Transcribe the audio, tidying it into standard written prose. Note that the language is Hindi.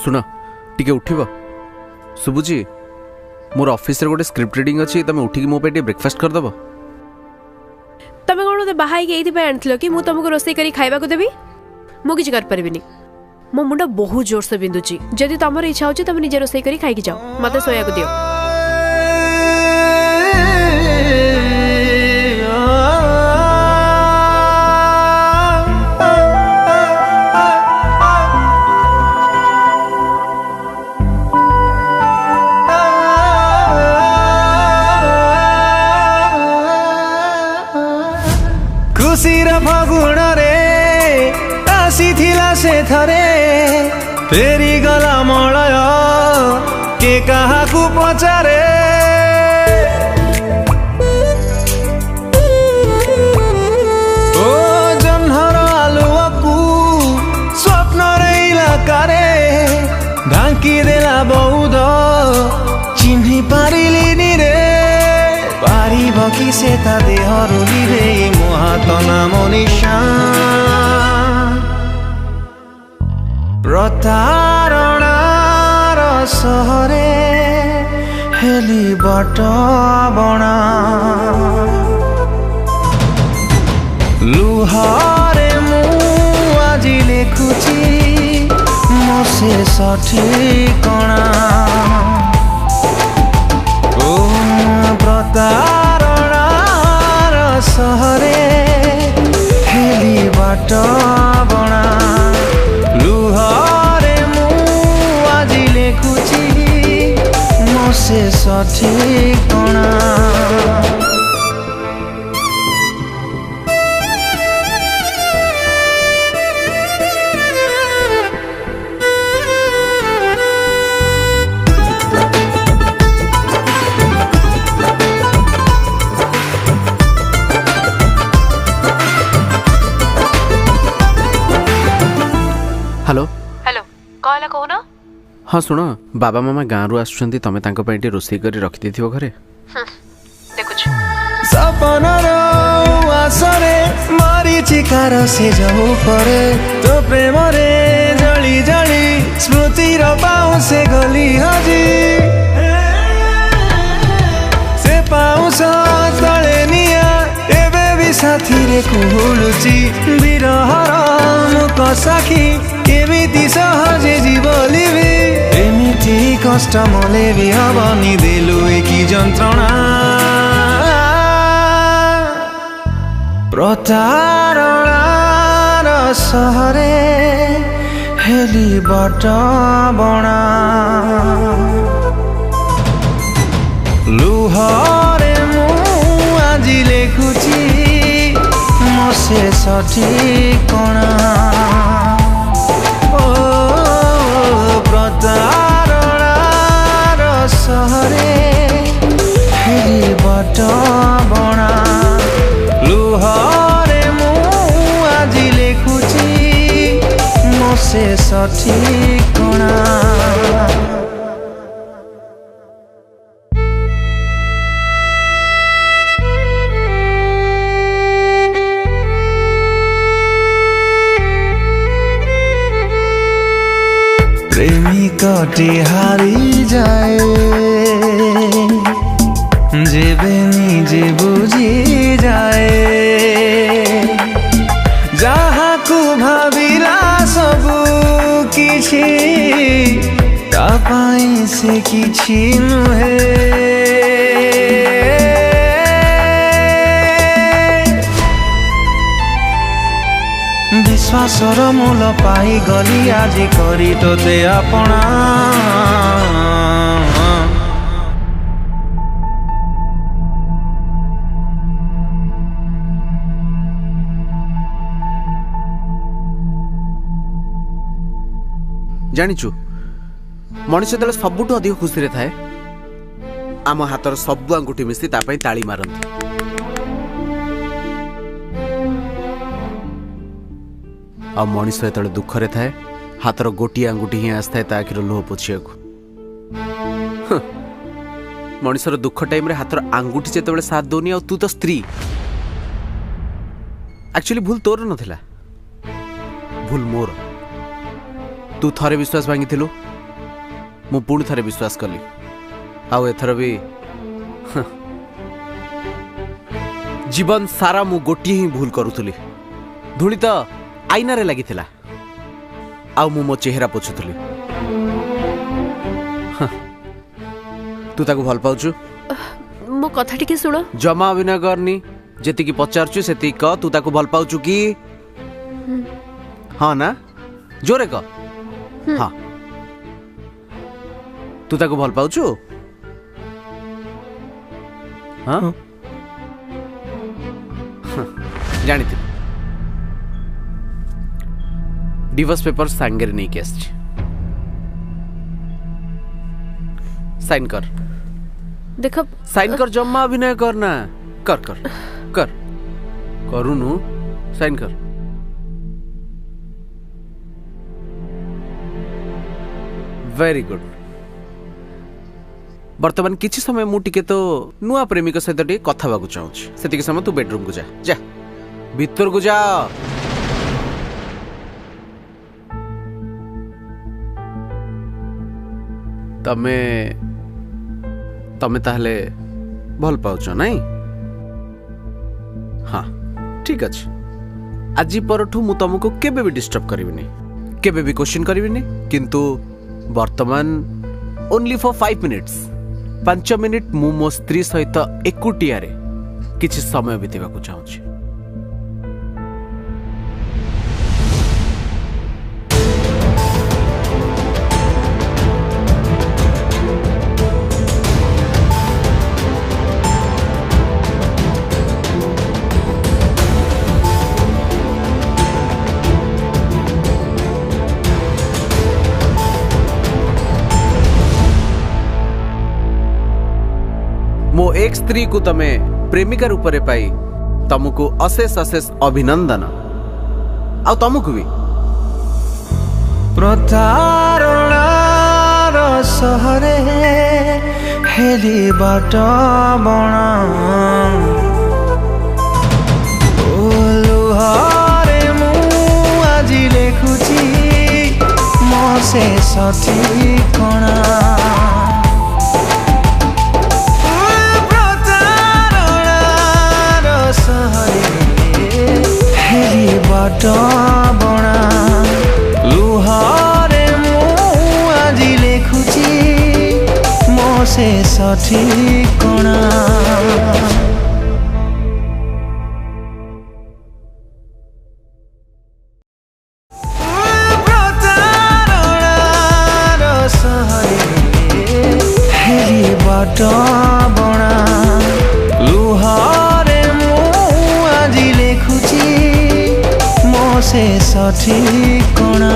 सुन टिके उठिब शुभुची मोर ऑफिस रे गोटे स्क्रिप्ट रीडिंग अच्छी तुम उठिकी मो पे ब्रेकफास्ट करदेव तमें कौन मत बाहर ये कि मुझे तुमको रोसे करी खाइबा को देवी मु किसी कर परिबिनी मो मुंड बहुत जोर से बिंदुची जदि तुमर इच्छा होची तुम निजे रोसे करी खाई जाओ मते सोया को दियो खुशीर फगुण रे आसीथिला से थरे फेरी गला मलय के काहाकू पचारे ओ जन्हर आलुआकू स्वप्न रे इलाकारे ढांकी देला बौद चिन्हि पारिलिनी रे पारिब कि से ता देहरु रे मोहात नाम निशान प्रतारणार सहरे हेली बट बणा लुहारे मु आजि लेखुची मो से सठिकणा प्रतारणार सहरे हेली बाट बणा लुहारे मु आजि लेखुची मो से सठिकणा हेलो हेलो कहला कहून हाँ शुण बाबा मामा गाँव रु आसुँच तुम रोषे कर रखी देथिबो घरे देखुछ सपनार आसरे मरीचिकार से जाऊ परे तो प्रेम रे जली जली स्मृतिर पाउसे गली हजी से पाउस तले निया एबे भी साथी रे कुहुलुची बिरहर मुख साखी केमिति सहजे जीवलिबी एमिति कष्ट मले भी हबनी देलु एकी जंत्रणा प्रतारणार सहरे हेली बट बणा लुहरे मु आजि लेखुची मो से सठिकणा प्रतारणार सहरे हेली बट बणा लुहरे मु आजि लेखुची मो से सठिकणा प्रेमिकटी हारी जाए जेबे निजे बुझी जाए जहाँ को भाविला सबू किछि ता पाई से किछि नुहे विश्वासर मूल पाई गली आज करी तोते अपना जानिचु मनुष्य जो सबुठ अधिक खुशी रे थाए आम हाथर सब आंगुठी मिसी तापाई ताली मारती आ मनीष जो दुख रे थाए हाथर गोटे आंगुठी ही आसता है आखिर लुह पोछिया मनीषर दुख टाइम रे हाथर आंगुठी जो साथ दौनी आ तू तो स्त्री एक्चुअली भूल तोर नथिला भूल मोर तू थरे विश्वास भांगी मु पुणी थरे विश्वास कली आउ एथर भी जीवन सारा मु गोटे ही भूल करूथुली धूली तो आईना रे लगी आउ मु मो चेहरा पोछुथुली तू ताको भल पाउछु मो कथा टिके सुनो जमा अभिनय करनी जेति की पचारछु सेति क तू ताको भल पाउछु की हाँ ना जोरे क हाँ तू ताको भल पाउछु हाँ जानी थी डिवोर्स पेपर सांगे नहीं के साइन कर देख साइन कर जम्मा अभिनय करना कर कर कर करूनु साइन कर वेरी गुड वर्तमान किछि समय मु टिके तो नुआ प्रेमिक सहित टिके कथा बाकु चाहूछि सेतिके समय तू बेडरूम को जा जा भीतर को जा तमे तमे ताहले भल पाउछ नहीं हाँ ठीक अछि आज परठू मु तुमको केबे भी डिस्टर्ब करिविनी केबे भी क्वेश्चन करिविनी किंतु वर्तमान ओनली फॉर 5 मिनिट्स 5 मिनिट मु मो स्त्री सहित एकुटिया रे किछि समय बितेबा को चाहूछि मो एक स्त्री को तमे प्रेमिका रूप रे पाई तुमको अशेष अशेष अभिनंदन आ तुमको भी प्रतारणार सहरे हेली बाट बणा लुहारे मु आज लेखुची मो से सठिक कणा बणा लुहारे मु आज लेखुची मो से सठिक कणा प्रतारणार सहरे हेली बाट बणा लुहारे मु आज लेखुची से सठिक कणा